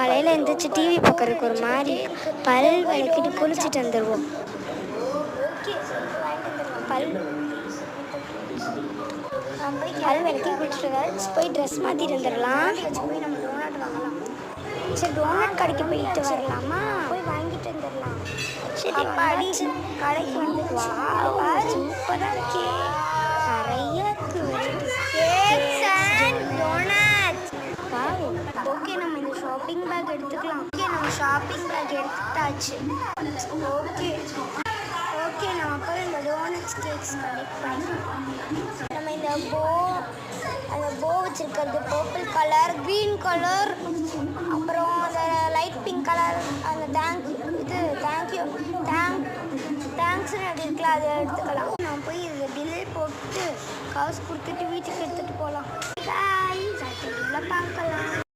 காலையில் எழுந்திரிச்சு டிவி பார்க்குறதுக்கு ஒரு மாதிரி பல் விளக்கிட்டு குளிச்சுட்டு வந்துடுவோம். பல் விளக்கி குளிச்சுட்டு போய் ட்ரெஸ் மாற்றிட்டு வந்துடலாம். போய் நம்ம டோனட் வாங்கலாம். சரி, டோனட் கடைக்கு போயிட்டு வரலாமா? போய் வாங்கிட்டு வந்துடலாம். சரி, அப்பாடி கடைக்கு வந்து சூப்பராக இருக்கே, நிறைய இருக்கு. ஓகே, நம்ம இந்த ஷாப்பிங் பேக் எடுத்துக்கலாம். ஓகே, நம்ம ஷாப்பிங் பேக் எடுத்தாச்சு. ஓகே நம்ம அப்போ இந்த டோனட்ஸ் கேக்ஸ் கலெக்ட் பண்ணிக்கலாம். நம்ம இந்த அந்த போ வச்சுருக்கிறது பர்பிள் கலர், க்ரீன் கலர், அப்புறம் அந்த லைட் பிங்க் கலர், அந்த தேங்க்ஸ்ன்னு அது இருக்குல்ல, அதை எடுத்துக்கலாம். நான் போய் இதில் பில் போட்டு காசு கொடுத்துட்டு வீட்டுக்கு எடுத்துகிட்டு போகலாம். பாய், பார்க்கலாம்.